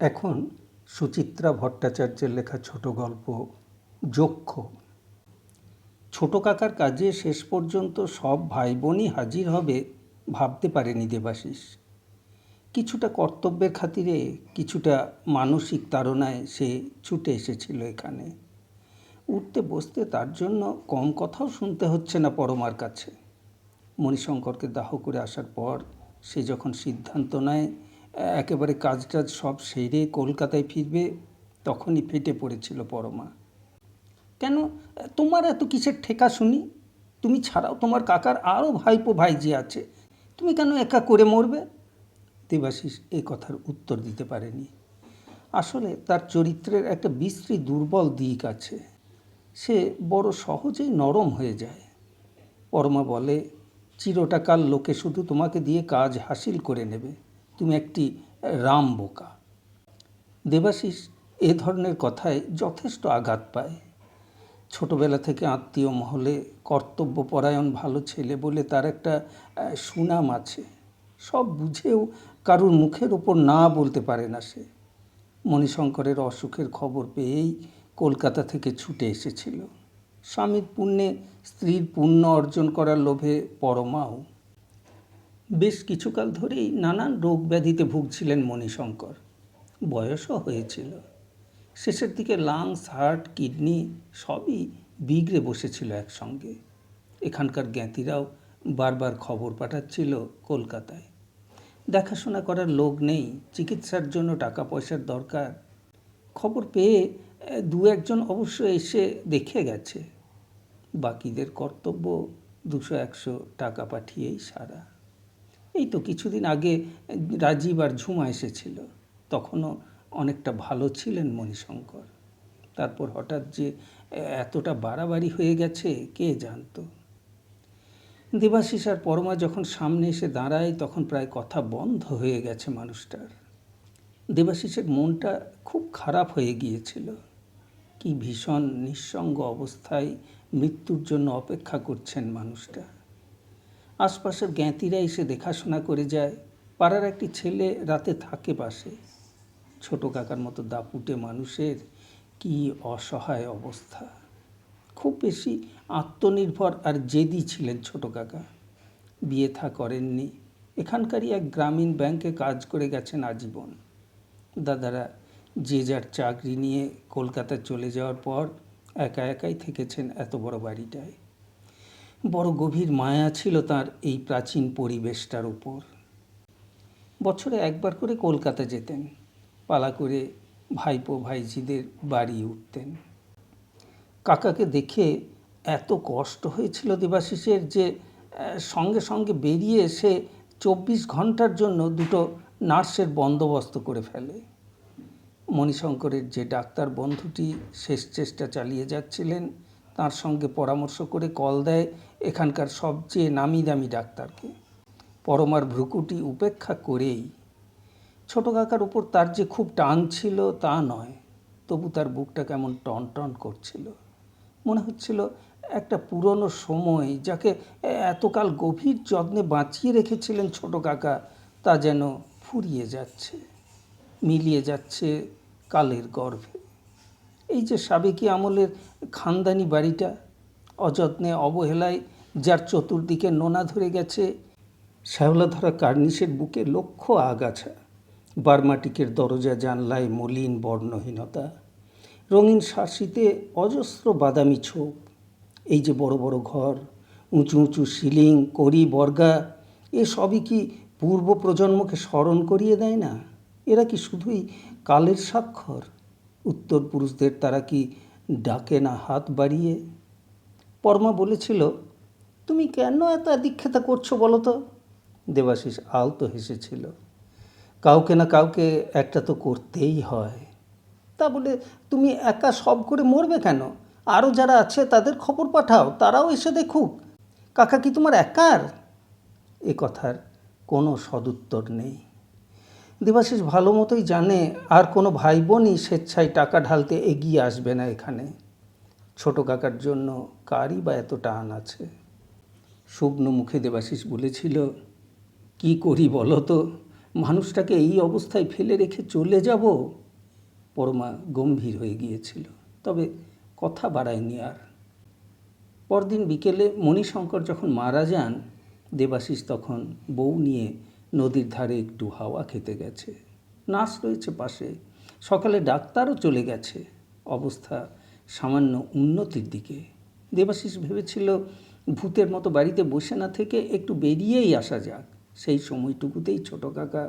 এখন সুচিত্রা ভট্টাচার্যের লেখা ছোট গল্প যক্ষ। ছোট কাকার কাজে শেষ পর্যন্ত সব ভাই বোনই হাজির হবে ভাবতে পারেনি দেবাশিস। কিছুটা কর্তব্যের খাতিরে, কিছুটা মানসিক তাড়নায় সে ছুটে এসেছিল এখানে। উঠতে বসতে তার জন্য কম কথাও শুনতে হচ্ছে না পরমার কাছে। মণিশঙ্করকে দাহ করে আসার পর সে যখন সিদ্ধান্ত নেয় একেবারে কাজটাজ সব সেরে কলকাতায় ফিরবে, তখনই ফেটে পড়েছিল পরমা। কেন তোমার এত কিসের ঠেকা শুনি? তুমি ছাড়াও তোমার কাকার আরও ভাইপো ভাইজি আছে, তুমি কেন একা করে মরবে? দেবাশিস এই কথার উত্তর দিতে পারেনি। আসলে তার চরিত্রের একটা বিশ্রী দুর্বল দিক আছে। সে বড় সহজেই নরম হয়ে যায়। পরমা বলে, চিরটাকাল লোকে শুধু তোমাকে দিয়ে কাজ হাসিল করে নেবে, তুমি একটি রাম বোকা। দেবাশিস এ ধরনের কথায় যথেষ্ট আঘাত পায়। ছোটবেলা থেকে আত্মীয় মহলে কর্তব্যপরায়ণ ভালো ছেলে বলে তার একটা সুনাম আছে। সব বুঝেও কারুর মুখের ওপর না বলতে পারে না সে। মণিশঙ্করের অসুখের খবর পেয়েই কলকাতা থেকে ছুটে এসেছিল। স্বামীর পুণ্যে স্ত্রীর পুণ্য অর্জন করার লোভে পরমাও। বেশ কিছুকাল ধরেই নানান রোগ ব্যাধিতে ভুগছিলেন মণিশঙ্কর। বয়সও হয়েছিল। শেষের দিকে লাংস, হার্ট, কিডনি সবই বিগড়ে বসেছিল একসঙ্গে। এখানকার জ্ঞাতিরাও বারবার খবর পাঠাচ্ছিল কলকাতায়। দেখাশোনা করার লোক নেই, চিকিৎসার জন্য টাকা পয়সার দরকার। খবর পেয়ে দু একজন অবশ্য এসে দেখে গেছে। বাকিদের কর্তব্য 200-100 টাকা পাঠিয়েই সারা। এই তো কিছুদিন আগে রাজীব আর ঝুমা এসেছিল। তখনও অনেকটা ভালো ছিলেন মণিশঙ্কর। তারপর হঠাৎ যে এতটা বাড়াবাড়ি হয়ে গেছে কে জানত। দেবাশিস আর পরমা যখন সামনে এসে দাঁড়ায় তখন প্রায় কথা বন্ধ হয়ে গেছে মানুষটার। দেবাশিসের মনটা খুব খারাপ হয়ে গিয়েছিল। কি ভীষণ নিঃসঙ্গ অবস্থায় মৃত্যুর জন্য অপেক্ষা করছেন মানুষটা। আশপাশের জ্ঞাতিরা এসে দেখাশোনা করে যায়। পাড়ার একটি ছেলে রাতে থাকে পাশে। ছোট কাকার মতো দাপুটে মানুষের কি অসহায় অবস্থা। খুব বেশি আত্মনির্ভর আর জেদি ছিলেন ছোট কাকা। বিয়ে থা করেননি। এখানকারই এক গ্রামীণ ব্যাংকে কাজ করে গেছেন আজীবন। দাদারা যে যার চাকরি নিয়ে কলকাতা চলে যাওয়ার পর একা একাই থেকেছেন এত বড় বাড়িটায়। বড় গভীর মায়া ছিল তার এই প্রাচীন পরিবেশটার উপর। বছরে একবার করে কলকাতা যেতেন। পালা করে ভাইপো ভাইঝিদের বাড়ি উঠতেন। কাকাকে দেখে এত কষ্ট হয়েছিল দেবাশিসের যে সঙ্গে সঙ্গে বেরিয়ে এসে 24 ঘন্টার জন্য দুটো নার্সের বন্দোবস্ত করে ফেলে। মণিশঙ্করের যে ডাক্তার বন্ধুটি শেষ চেষ্টা চালিয়ে যাচ্ছিলেন, তার সঙ্গে পরামর্শ করে কল দেয় এখানকার সবচেয়ে নামি দামি ডাক্তারকে। পরমার ভ্রুকুটি উপেক্ষা করেই। ছোট কাকার উপর তার যে খুব টান ছিল তা নয়, তবু তার বুকটা কেমন টন টন করছিল। মনে হচ্ছিল একটা পুরনো সময়, যাকে এতকাল গভীর যত্নে বাঁচিয়ে রেখেছিলেন ছোট কাকা, তা যেন ফুরিয়ে যাচ্ছে, মিলিয়ে যাচ্ছে কালের গর্ভে। এই যে সাবেকি আমলের খানদানি বাড়িটা, অযত্নে অবহেলায় যার চতুর্দিকে নোনা ধরে গেছে, শ্যাওলা ধরা কার্নিশের বুকে লক্ষ আগাছা, বার্মাটিকের দরজা জানলায় মলিন বর্ণহীনতা, রঙিন শাসিতে অজস্র বাদামি ছোপ। এই যে বড় বড় ঘর, উঁচু উঁচু সিলিং, কড়ি বর্গা, এ সবই কি পূর্ব প্রজন্মকে স্মরণ করিয়ে দেয় না? এরা কি শুধুই কালের স্বাক্ষর? উত্তর পুরুষদের তারা কি ডাকে না হাত বাড়িয়ে? পরমা বলেছিল, তুমি কেন এত আদিক্ষেতা করছো বলো তো? দেবাশিস আলতো হেসেছিল। কাউকে না কাউকে একটা তো করতেই হয়। তা বলে তুমি একা সব করে মরবে কেন? আরও যারা আছে তাদের খবর পাঠাও, তারাও এসে দেখুক। কাকা কি তোমার একার? এ কথার কোনো সদুত্তর নেই। দেবাশিস ভালো মতোই জানে আর কোনো ভাই বোনই স্বেচ্ছায় টাকা ঢালতে এগিয়ে আসবে না এখানে। ছোট কাকার জন্য কারই বা এত টান আছে? শুকনো মুখে দেবাশিস বলেছিল, কি করি বলো তো? মানুষটাকে এই অবস্থায় ফেলে রেখে চলে যাব? পরমা গম্ভীর হয়ে গিয়েছিল, তবে কথা বাড়ায়নি আর। পরদিন বিকেলে মণিশঙ্কর যখন মারা যান, দেবাশিস তখন বউ নিয়ে নদীর ধারে একটু হাওয়া খেতে গেছে। নার্স রয়েছে পাশে, সকালে ডাক্তারও চলে গেছে। অবস্থা সামান্য উন্নতির দিকে। দেবাশিস ভেবেছিল ভূতের মতো বাড়িতে বসে না থেকে একটু বেরিয়েই আসা যাক। সেই সময়টুকুতেই ছোট কাকা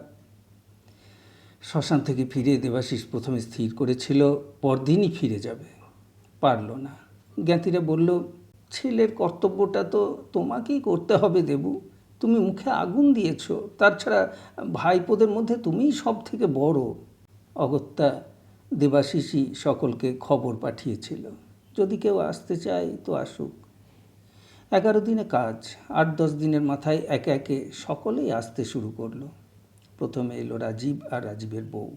শ্মশান থেকে ফিরে দেবাশিস প্রথমে স্থির করেছিল পরদিনই ফিরে যাবে। পারল না। জ্ঞাতিরা বলল, ছেলের কর্তব্যটা তো তোমাকেই করতে হবে দেবু। তুমি মুখে আগুন দিয়েছ, তাছাড়া ভাইপোদের মধ্যে তুমিই সব থেকে বড়। অগত্যা দেবাশিসই সকলকে খবর পাঠিয়েছিল, যদি কেউ আসতে চায় তো আসুক। 11 দিনে কাজ। 8-10 দিনের মাথায় একে একে সকলেই আসতে শুরু করলো। প্রথমে এলো রাজীব আর রাজীবের বউ।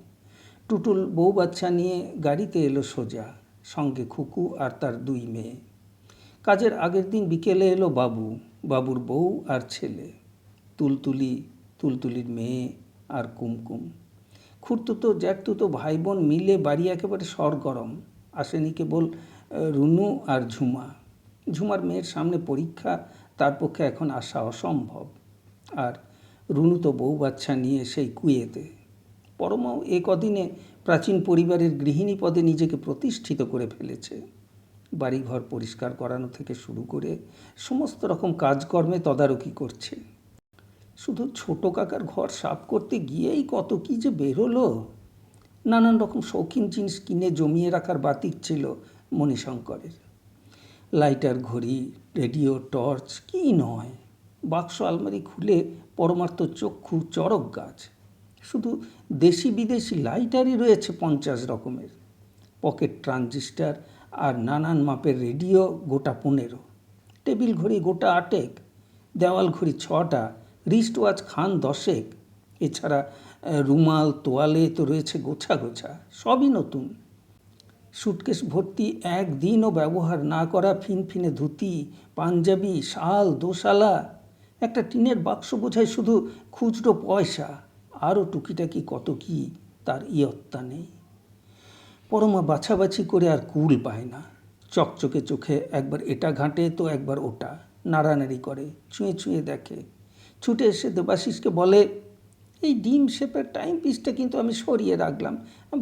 টুটুল বউ বাচ্চা নিয়ে গাড়িতে এলো সোজা, সঙ্গে খুকু আর তার 2 মেয়ে। কাজের আগের দিন বিকেলে এলো বাবু, বাবুর বউ আর ছেলে, তুলতুলি, তুলতুলির মেয়ে আর কুমকুম। খুড়তুতো জ্যাঠতুতো ভাই বোন মিলে বাড়ি একেবারে সরগরম। আসেনি কেবল রুনু আর ঝুমা। ঝুমার মেয়ের সামনে পরীক্ষা, তার পক্ষে এখন আসা অসম্ভব। আর রুনু তো বউ বাচ্চা নিয়ে সেই কুয়েতে। পরমাও এ কদিনে প্রাচীন পরিবারের গৃহিণী পদে নিজেকে প্রতিষ্ঠিত করে ফেলেছে। বাড়িঘর পরিষ্কার করানো থেকে শুরু করে সমস্ত রকম কাজকর্মে তদারকি করছে। শুধু ছোট কাকার ঘর সাফ করতে গিয়েই কত কী যে বেরোলো। নানান রকম শৌখিন জিনিস কিনে জমিয়ে রাখার বাতিক ছিল মণিশঙ্করের। লাইটার, ঘড়ি, রেডিও, টর্চ, কি নয়। বাক্স আলমারি খুলে পরমার্থ চক্ষু চড়ক গাছ। শুধু দেশি বিদেশি লাইটারই রয়েছে 50 রকমের। পকেট ট্রানজিস্টার আর নানান মাপের রেডিও গোটা 15। টেবিল ঘড়ি গোটা 8, দেওয়াল ঘড়ি 6টা, রিস্ট ওয়াচ খান 10। এছাড়া রুমাল, তোয়ালে তো রয়েছে গোছা গোছা, সবই নতুন। সুটকেস ভর্তি একদিনও ব্যবহার না করা ফিনফিনে ধুতি, পাঞ্জাবি, শাল, দোশালা। একটা টিনের বাক্স বোঝায় শুধু খুচরো পয়সা, আরও টুকিটাকি কত কি তার ইয়ত্তা নেই। পরমা বাছাবাছি করে আর কুল পায় না। চকচকে চোখে একবার এটা ঘাঁটে তো একবার ওটা, নাড়ানাড়ি করে, ছুঁয়ে ছুঁয়ে দেখে। ছুটে এসে দেবাশিসকে বলে, এই ডিম শেপের টাইম পিসটা কিন্তু আমি সরিয়ে রাখলাম,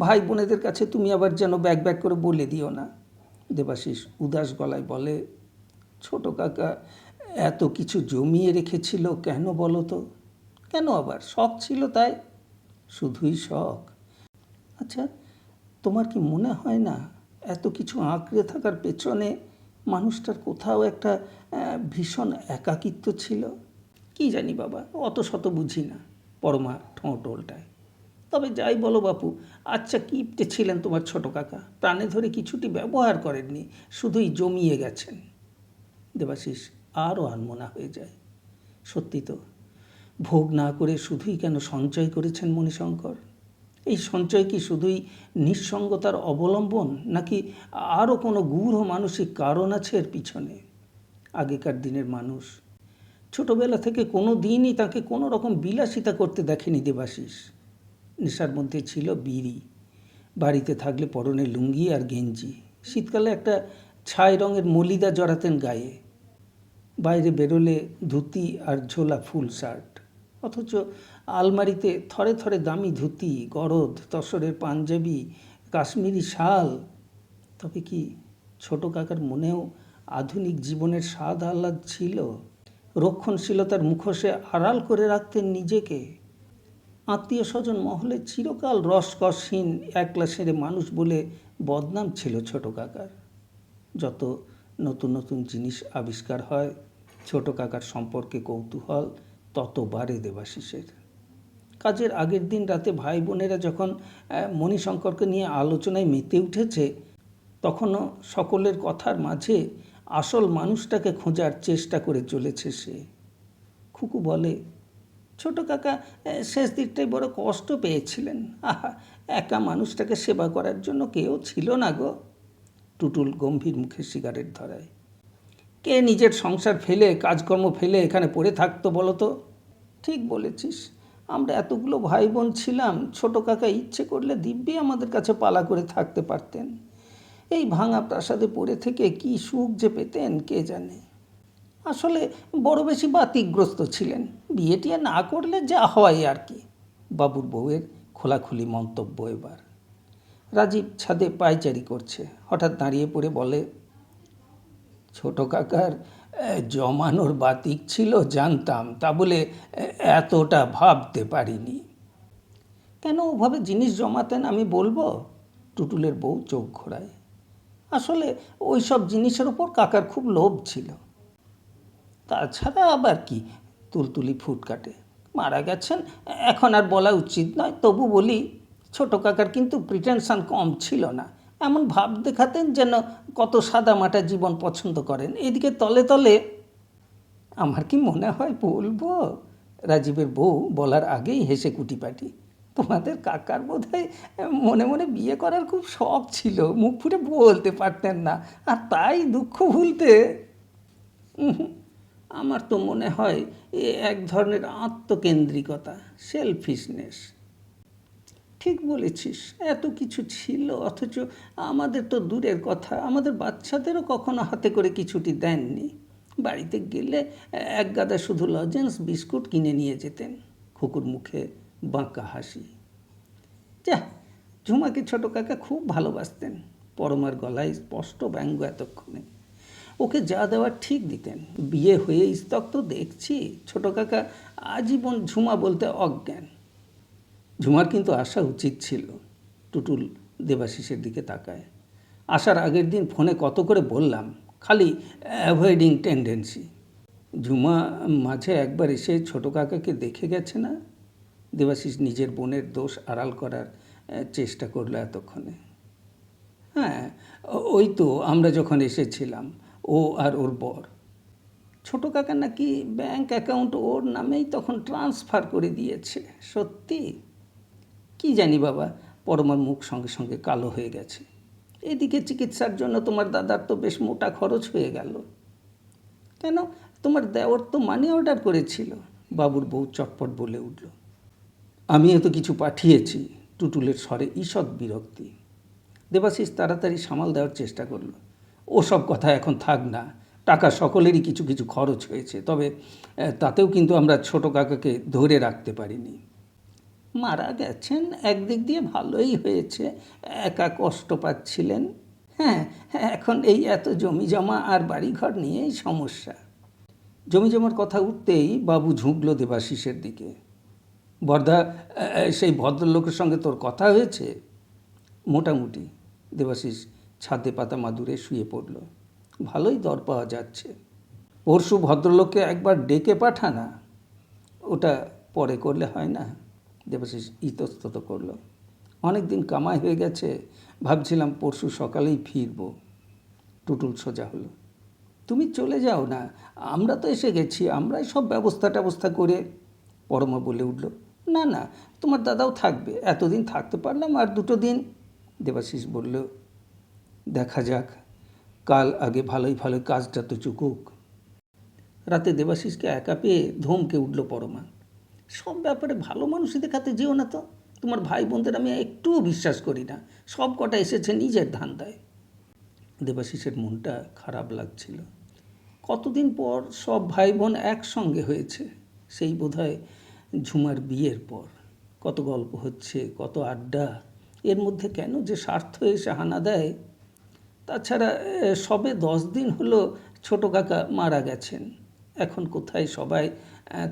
ভাই বোনেদের কাছে তুমি আবার যেন ব্যাগ ব্যাগ করে বলে দিও না। দেবাশিস উদাস গলায় বলে, ছোট কাকা এত কিছু জমিয়ে রেখেছিল কেন বলো তো? কেন আবার? শখ ছিল তাই? শুধুই শখ? আচ্ছা, তোমার কি মনে হয় না এত কিছু আঁকড়ে থাকার পেছনে মানুষটার কোথাও একটা ভীষণ একাকিত্ব ছিল? কি জানি বাবা, অত শত বুঝি না। পরমা ঠোঁট ওল্টায়। তবে যাই বলো বাপু, আচ্ছা কিপ্টে ছিলেন তোমার ছোট কাকা। প্রাণে ধরে কিছুটি ব্যবহার করেননি, শুধুই জমিয়ে গেছেন। দেবাশিস আরও আনমনা হয়ে যায়। সত্যি তো, ভোগ না করে শুধুই কেন সঞ্চয় করেছেন মণিশঙ্কর? এই সঞ্চয় কি শুধুই নিঃসঙ্গতার অবলম্বন, নাকি আরও কোনো গূঢ় মানসিক কারণ আছে এর পিছনে? আগেকার দিনের মানুষ ছোটবেলা থেকে কোনো দিনই তাকে কোনো রকম বিলাসিতা করতে দেখেনি দেবাশিস। নেশার মধ্যে ছিল বিড়ি। বাড়িতে থাকলে পরনে লুঙ্গি আর গেঞ্জি, শীতকালে একটা ছাই রঙের মলিদা জড়াতেন গায়ে। বাইরে বেরোলে ধুতি আর ঝোলা ফুল শার্ট। অথচ আলমারিতে থরে থরে দামি ধুতি, গরদ, তসরের পাঞ্জাবি, কাশ্মীরি শাল। তবে কি ছোট কাকার মনেও আধুনিক জীবনের স্বাদ আহ্লাদ ছিল? রক্ষণশীলতার মুখোশে আড়াল করে রাখতেন নিজেকে। আত্মীয় স্বজন মহলে চিরকাল রসকসহীন একলা সেরে মানুষ বলে বদনাম ছিল ছোট কাকার। যত নতুন নতুন জিনিস আবিষ্কার হয়, ছোট কাকার সম্পর্কে কৌতূহল তত বাড়ে দেবাশিসের। কাজের আগের দিন রাতে ভাই বোনেরা যখন মণিশঙ্করকে নিয়ে আলোচনায় মেতে উঠেছে, তখনও সকলের কথার মাঝে আসল মানুষটাকে খোঁজার চেষ্টা করে চলেছে সে। খুকু বলে, ছোট কাকা শেষ দিকটাই বড় কষ্ট পেয়েছিলেন। আহা, একা মানুষটাকে সেবা করার জন্য কেউ ছিল না গো। টুটুল গম্ভীর মুখে সিগারেট ধরায়। কে নিজের সংসার ফেলে, কাজকর্ম ফেলে এখানে পড়ে থাকতো বলো তো? ঠিক বলেছিস, আমরা এতগুলো ভাই বোন ছিলাম, ছোট কাকা ইচ্ছে করলে দিব্যি আমাদের কাছে পালা করে থাকতে পারতেন। এই ভাঙা প্রাসাদে পড়ে থেকে কি সুখ যে পেতেন কে জানে। আসলে বড় বেশি বাতিগ্রস্ত ছিলেন, বিয়ে টিয়ে না করলে যা হয় আর কি। বাবুর বউয়ের খোলাখুলি মন্তব্য এবার। রাজীব ছাদে পায়চারি করছে, হঠাৎ দাঁড়িয়ে পড়ে বলে, ছোট কাকার জমানোর বাতিক ছিল জানতাম, তা বলে এতটা ভাবতে পারিনি। কেন ওভাবে জিনিস জমাতেন আমি বলবো? টুটুলের বউ চোখ ঘোরায়। আসলে ওই সব জিনিসের ওপর কাকার খুব লোভ ছিল। তাছাড়া আবার কি? তুলতুলি ফুট কাটে। মারা গেছেন এখন আর বলা উচিত নয়, তবু বলি, ছোট কাকার কিন্তু প্রিটেনশন কম ছিল না। এমন ভাব দেখাতেন যেন কত সাদামাটা জীবন পছন্দ করেন। এদিকে তলে তলে আমার কি মনে হয় বলবো? রাজীবের বউ বলার আগেই হেসে কুটিপাটি। তোমাদের কাকার বোধহয় মনে মনে বিয়ে করার খুব শখ ছিল, মুখ ফুটে বলতে পারতেন না, আর তাই দুঃখ ভুলতে। আমার তো মনে হয় এ এক ধরনের আত্মকেন্দ্রিকতা, সেলফিশনেস। ঠিক বলেছিস, এত কিছু ছিল অথচ আমাদের তো দূরের কথা, আমাদের বাচ্চাদেরও কখনো হাতে করে কিছুটি দেননি। বাড়িতে গেলে এক গাদা শুধু লজেন্স বিস্কুট কিনে নিয়ে যেতেন। খুকুর মুখে বাঁকা হাসি। যা, ঝুমাকে ছোট কাকা খুব ভালোবাসতেন। পরমার গলায় স্পষ্ট ব্যঙ্গ এতক্ষণে। ওকে যা দেওয়ার ঠিক দিতেন। বিয়ে হয়ে স্তক তো দেখছি, ছোট কাকা আজীবন ঝুমা বলতে অজ্ঞান। ঝুমার কিন্তু আসা উচিত ছিল। টুটুল দেবাশিসের দিকে তাকায়। আসার আগের দিন ফোনে কত করে বললাম, খালি অ্যাভয়েডিং টেন্ডেন্সি। ঝুমা মাঝে একবার এসে ছোট কাকাকে দেখে গেছে না? দেবাশিস নিজের বোনের দোষ আড়াল করার চেষ্টা করলো এতক্ষণে। হ্যাঁ, ওই তো আমরা যখন এসেছিলাম, ও আর ওর বর। ছোট কাকা নাকি ব্যাংক অ্যাকাউন্ট ওর নামেই তখন ট্রান্সফার করে দিয়েছে। সত্যি? কি জানি বাবা। পরমার মুখ সঙ্গে সঙ্গে কালো হয়ে গেছে। এদিকে চিকিৎসার জন্য তোমার দাদার তো বেশ মোটা খরচ হয়ে গেল। কেন, তোমার দেওর তো মানি অর্ডার করেছিল। বাবুর বউ চটপট বলে উঠল। আমিও তো কিছু পাঠিয়েছি। টুটুলের স্বরে ঈষৎ বিরক্তি। দেবাশিস তাড়াতাড়ি সামাল দেওয়ার চেষ্টা করল। ওসব কথা এখন থাক না। টাকা সকলেরই কিছু কিছু খরচ হয়েছে, তবে তাতেও কিন্তু আমরা ছোট কাকাকে ধরে রাখতে পারিনি। মারা গেছেন একদিক দিয়ে ভালোই হয়েছে, একা কষ্ট পাচ্ছিলেন। হ্যাঁ, এখন এই এত জমি জমা আর বাড়িঘর নিয়েই সমস্যা। জমি জমার কথা উঠতেই বাবু ঝুঁকল দেবাশিসের দিকে। বর্দা, সেই ভদ্রলোকের সঙ্গে তোর কথা হয়েছে? মোটামুটি। দেবাশিস ছাদে পাতা মাদুরে শুয়ে পড়ল। ভালোই দর পাওয়া যাচ্ছে। পরশু ভদ্রলোককে একবার ডেকে পাঠানা। ওটা পরে করলে হয় না? দেবাশিস ইতস্তত করল। অনেক দিন কামাই হয়ে গেছে, ভাবছিলাম পরশু সকালেই ফিরব। টুটুল সোজা হলো। তুমি চলে যাও না, আমরা তো এসে গেছি, আমরাই সব ব্যবস্থা করে। পরমা বলে উঠল, না না, তোমার দাদাও থাকবে, এতদিন থাকতে পারলাম আর 2 দিন। দেবাশিস বলল, দেখা যাক, কাল আগে ভালোই কাজটা তো চুকুক। রাতে দেবাশিসকে একা পেয়ে ধমকে উঠল পরমা। সব ব্যাপারে ভালো মানুষই দেখাতে যেও না তো। তোমার ভাই বোনদের আমি একটুও বিশ্বাস করি না, সব কটা এসেছে নিজের ধান্দায়। দেবাশিসের মনটা খারাপ লাগছিল। কতদিন পর সব ভাই বোন একসঙ্গে হয়েছে, সেই বোধহয় ঝুমার বিয়ের পর। কত গল্প হচ্ছে, কত আড্ডা, এর মধ্যে কেন যে স্বার্থ এসে হানা দেয়। তাছাড়া সবে 10 দিন হলো ছোট কাকা মারা গেছেন। এখন কোথায় সবাই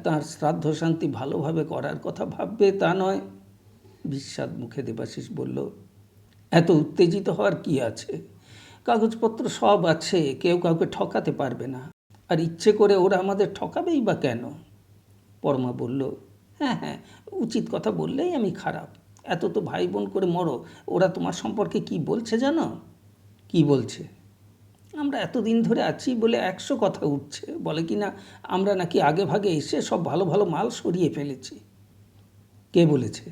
তাঁর শ্রাদ্ধ শান্তি ভালোভাবে করার কথা ভাববে তা নয়। বিস্বাদ মুখে দেবাশিস বলল, এত উত্তেজিত হওয়ার কি আছে? কাগজপত্র সব আছে, কেউ কাউকে ঠকাতে পারবে না। আর ইচ্ছে করে ওরা আমাদের ঠকাবেই বা কেন? পরমা বলল, হ্যাঁ হ্যাঁ, উচিত কথা বললেই আমি খারাপ। এত তো ভাই বোন করে মরো, ওরা তোমার সম্পর্কে কি বলছে জানো? কি বলছে? আমরা এতদিন ধরে আছি বলে 100 কথা উঠছে। বলে কি না আমরা নাকি আগে ভাগে এসে সব ভালো ভালো মাল সরিয়ে ফেলেছি। কে বলেছে?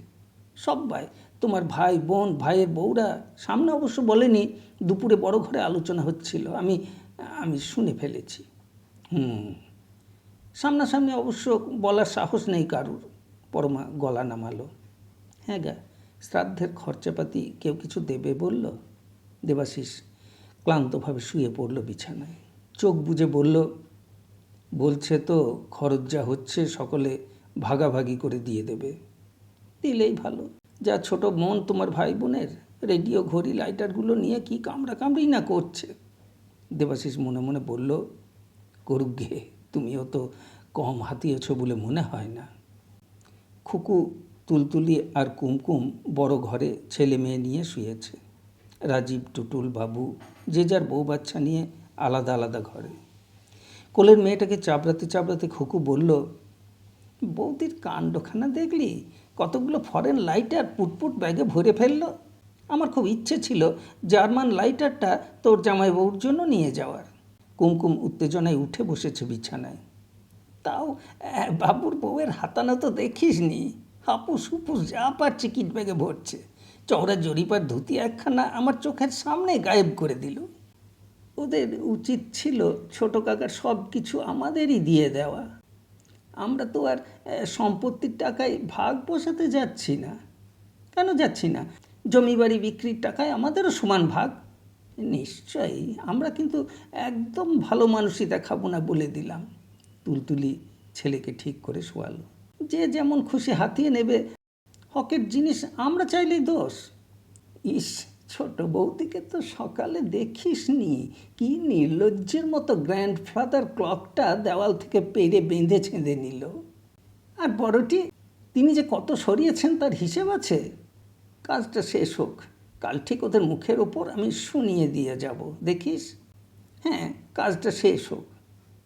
সব্বাই, তোমার ভাই বোন, ভাইয়ের বউরা। সামনে অবশ্য বলেনি, দুপুরে বড় ঘরে আলোচনা হচ্ছিল, আমি আমি শুনে ফেলেছি। সামনাসামনি অবশ্য বলার সাহস নেই কারুর। পরমা গলা নামালো। হ্যাঁ গা, শ্রাদ্ধের খরচাপাতি কেউ কিছু দেবে বলল? দেবাশিস ক্লান্তভাবে শুয়ে পড়ল বিছানায়। চোখ বুজে বলল, বলছে তো খরচ যা হচ্ছে সকলে ভাগাভাগি করে দিয়ে দেবে। দিলেই ভালো। যা ছোট মন তোমার ভাই বোনের, রেডিও ঘড়ি লাইটারগুলো নিয়ে কি কামড়াকামড়ি না করছে। দেবাশিস মনে মনে বলল, করুক গে, তুমিও তো কম হাতিয়েছ বলে মনে হয় না। খুকু, তুলতুলি আর কুমকুম বড় ঘরে ছেলে মেয়ে নিয়ে শুয়েছে। রাজীব, টুটুল, বাবু যে যার বউ বাচ্চা নিয়ে আলাদা আলাদা ঘরে। কোলের মেয়েটাকে চাপড়াতে চাপড়াতে খুকু বলল, বৌদির কাণ্ডখানা দেখলি? কতগুলো ফরেন লাইটার পুটপুট ব্যাগে ভরে ফেললো। আমার খুব ইচ্ছে ছিল জার্মান লাইটারটা তোর জামাই বউর জন্য নিয়ে যাওয়ার। কুমকুম উত্তেজনায় উঠে বসেছে বিছানায়। তাও বাবুর বউয়ের হাতানো তো দেখিস নি, হাপুস হুপুস যা পারছে কিট ব্যাগে ভরছে। চওড়া জরিপার ধুতি একখানা আমার চোখের সামনে গায়েব করে দিল। ওদের উচিত ছিল ছোট কাকার সব কিছু আমাদেরই দিয়ে দেওয়া। আমরা তো আর সম্পত্তির টাকায় ভাগ বসাতে যাচ্ছি না। কেন যাচ্ছি না? জমি বাড়ি বিক্রির টাকায় আমাদেরও সমান ভাগ। নিশ্চয়ই, আমরা কিন্তু একদম ভালো মানুষই দেখাবো না বলে দিলাম। তুলতুলি ছেলেকে ঠিক করে শোয়ালো। যে যেমন খুশি হাতিয়ে নেবে, হকের জিনিস আমরা চাইলেই দোষ। ইস, ছোট বৌদিকে তো সকালে দেখিসনি, কি নির্লজ্জের মতো গ্র্যান্ডফাদার ক্লকটা দেওয়াল থেকে পেরে বেঁধে ছেঁধে নিল। আর বড়টি, তিনি যে কত সরিয়েছেন তার হিসেব আছে। কাজটা শেষ হোক, কাল ঠিক ওদের মুখের ওপর আমি শুনিয়ে দিয়ে যাব, দেখিস। হ্যাঁ, কাজটা শেষ হোক।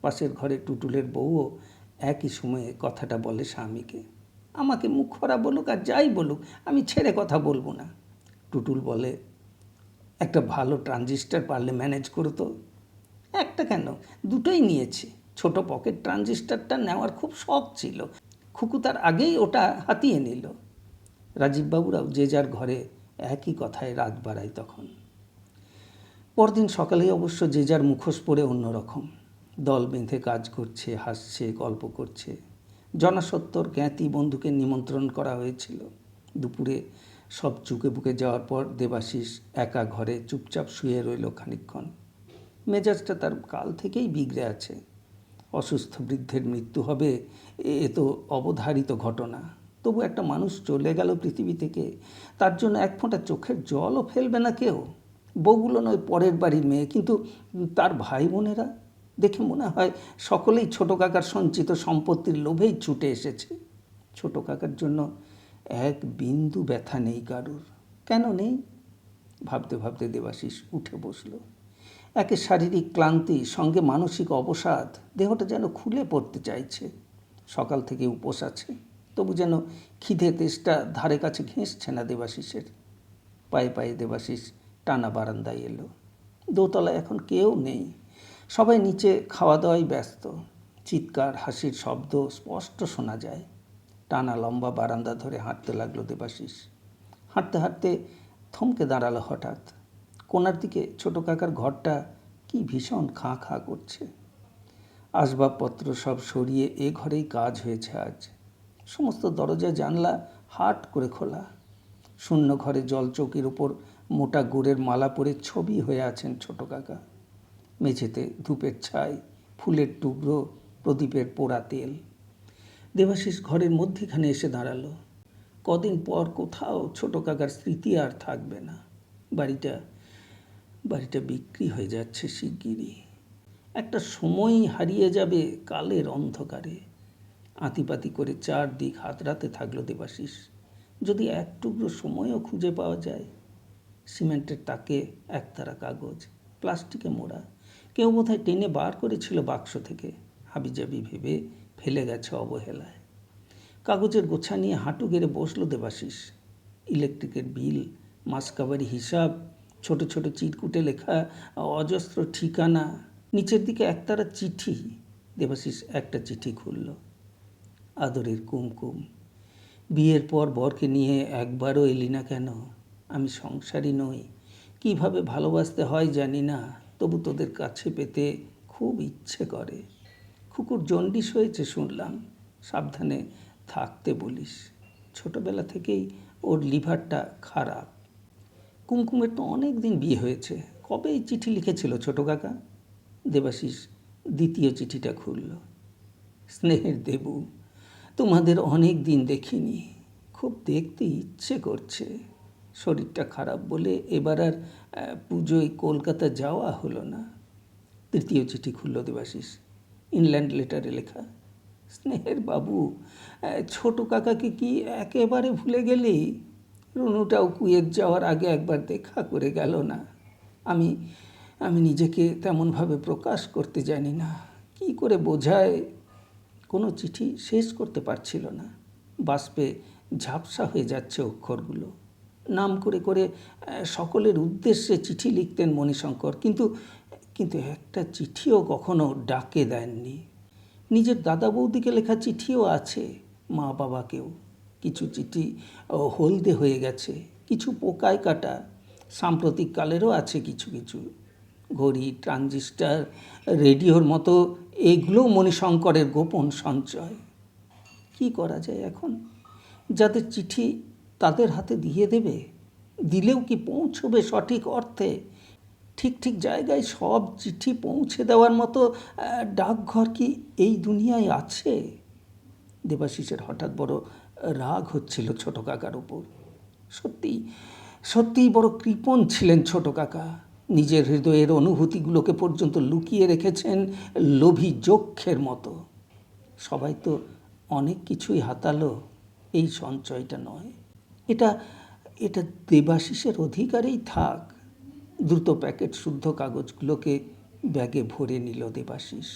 পাশের ঘরে টুটুলের বউও একই সময়ে কথাটা বলে স্বামীকে। আমাকে মুখ খরা বলুক আর যাই বলুক, আমি ছেড়ে কথা বলবো না। টুটুল বলে, একটা ভালো ট্রানজিস্টার পারলে ম্যানেজ করো তো। একটা কেন, দুটোই নিয়েছি। ছোট পকেট ট্রানজিস্টারটা নেওয়ার খুব শখ ছিল, খুকু তার আগেই ওটা হাতিয়ে নিল। রাজীববাবুরাও যে যার ঘরে একই কথায় রাত বাড়ায় তখন। পরদিন সকালেই অবশ্য যে যার মুখোশ পরে অন্যরকম দল বেঁধে কাজ করছে, হাসছে, গল্প করছে। জনাসত্তর জ্ঞাতি বন্ধুকে নিমন্ত্রণ করা হয়েছিল। দুপুরে সব চুকে বুকে যাওয়ার পর দেবাশিস একা ঘরে চুপচাপ শুয়ে রইল খানিকক্ষণ। মেজাজটা তার কাল থেকেই বিগড়ে আছে। অসুস্থ বৃদ্ধের মৃত্যু হবে, এ তো অবধারিত ঘটনা। তবু একটা মানুষ চলে গেল পৃথিবী থেকে, তার জন্য এক ফোঁটা চোখের জলও ফেলবে না কেউ। বউগুলো নয় পরের বাড়ির মেয়ে, কিন্তু তার ভাই বোনেরা দেখে মনে হয় সকলেই ছোট কাকার সঞ্চিত সম্পত্তির লোভেই ছুটে এসেছে। ছোট কাকার জন্য এক বিন্দু ব্যথা নেই কারুর। কেন নেই? ভাবতে ভাবতে দেবাশিস উঠে বসল। একে শারীরিক ক্লান্তি, সঙ্গে মানসিক অবসাদ, দেহটা যেন খুলে পড়তে চাইছে। সকাল থেকে উপোস আছে, তবু যেন খিদে তেষ্টা ধারে কাছে ঘেঁষছে না দেবাশিসের। পায়ে পায়ে দেবাশিস টানা বারান্দায় এলো। দোতলায় এখন কেউ নেই, সবাই নিচে খাওয়া দাওয়ায় ব্যস্ত। চিৎকার হাসির শব্দ স্পষ্ট শোনা যায়। টানা লম্বা বারান্দা ধরে হাঁটতে লাগলো দেবাশিস। হাঁটতে হাঁটতে থমকে দাঁড়ালো হঠাৎ। কোণার দিকে ছোট কাকার ঘরটা কি ভীষণ খাঁ খাঁ করছে। আসবাবপত্র সব সরিয়ে এ ঘরেই কাজ হয়েছে আজ। সমস্ত দরজা জানলা হাট করে খোলা। শূন্য ঘরে জলচৌকির ওপর মোটা গুড়ের মালা পরে ছবি হয়ে আছেন ছোট কাকা। মেঝেতে ধূপের ছাই, ফুলের টুকরো, প্রদীপের পোড়া তেল। দেবাশিস ঘরের মধ্যেখানে এসে দাঁড়ালো। কদিন পর কোথাও ছোট কাকার স্মৃতি আর থাকবে না। বাড়িটা বিক্রি হয়ে যাচ্ছে শিগগিরই। একটা সময়ই হারিয়ে যাবে কালের অন্ধকারে। আতিপাতি করে চারদিক হাতড়াতে থাকলো দেবাশিস। যদি এক টুকরো সময়ও খুঁজে পাওয়া যায়। সিমেন্টের তাকে একতারা কাগজ, প্লাস্টিকে মোড়া। কেউ বোধহয় টেনে বার করেছিল বাক্স থেকে, হাবিজাবি ভেবে ফেলে গেছে অবহেলায়। কাগজের গোছা নিয়ে হাঁটু গেড়ে বসলো দেবাশিস। ইলেকট্রিকের বিল, মাসকাবারি হিসাব, ছোট ছোট চিরকুটে লেখা অজস্র ঠিকানা, নিচের দিকে একতারা চিঠি। দেবাশিস একটা চিঠি খুলল। আদরের কুমকুম, বিয়ের পর বরকে নিয়ে একবারও এলি না কেন? আমি সংসারী নই, কিভাবে ভালোবাসতে হয় জানি না, তবু তোদের কাছে পেতে খুব ইচ্ছে করে। খুকুর জন্ডিস হয়েছে শুনলাম, সাবধানে থাকতে বলিস। ছোটবেলা থেকেই ওর লিভারটা খারাপ। কুমকুমের তো অনেক দিন বিয়ে হয়েছে, কবে এই চিঠি লিখেছিল ছোট কাকা? দেবাশিস দ্বিতীয় চিঠিটা খুলল। স্নেহের দেবু, তোমাদের অনেক দিন দেখিনি, খুব দেখতে ইচ্ছে করছে। শরীরটা খারাপ বলে এবার আর পুজোয় কলকাতা যাওয়া হলো না। তৃতীয় চিঠি খুলল দেবাশিস। ইনল্যান্ড লেটারে লেখা, স্নেহের বাবু, ছোট কাকাকে কি একেবারে ভুলে গেলি? রুনুটাও কুয়েত যাওয়ার আগে একবার দেখা করে গেল না। আমি আমি নিজেকে তেমনভাবে প্রকাশ করতে জানি না, কি করে বোঝায়। কোনো চিঠি শেষ করতে পারছিল না, বাষ্পে ঝাপসা হয়ে যাচ্ছে অক্ষরগুলো। নাম করে করে সকলের উদ্দেশ্যে চিঠি লিখতেন মণিশঙ্কর, কিন্তু কিন্তু একটা চিঠিও কখনো ডাকে দেননি। নিজের দাদা বৌদিকে লেখা চিঠিও আছে, মা বাবাকেও। কিছু চিঠি হলদে হয়ে গেছে, কিছু পোকায় কাটা, সাম্প্রতিক কালেরও আছে কিছু কিছু। ঘড়ি, ট্রানজিস্টার, রেডিওর মতো এগুলোও মণিশঙ্করের গোপন সঞ্চয়। কি করা যায় এখন? যাদের চিঠি তাদের হাতে দিয়ে দেবে? দিলেও কি পৌঁছবে সঠিক অর্থে? ঠিক ঠিক জায়গায় সব চিঠি পৌঁছে দেওয়ার মতো ডাকঘর কি এই দুনিয়ায় আছে? দেবাশিসের হঠাৎ বড় রাগ হচ্ছিল ছোট কাকার উপর। সত্যিই বড় কৃপণ ছিলেন ছোট কাকা। নিজের হৃদয়ের অনুভূতিগুলোকে পর্যন্ত লুকিয়ে রেখেছেন লোভী যক্ষের মতো। সবাই তো অনেক কিছুই হাতালো, এই সঞ্চয়টা নয়। এটা এটা দেবাশিসের অধিকারেই থাক। দ্রুত প্যাকেট শুদ্ধ কাগজগুলোকে ব্যাগে ভরে নিল দেবাশিস।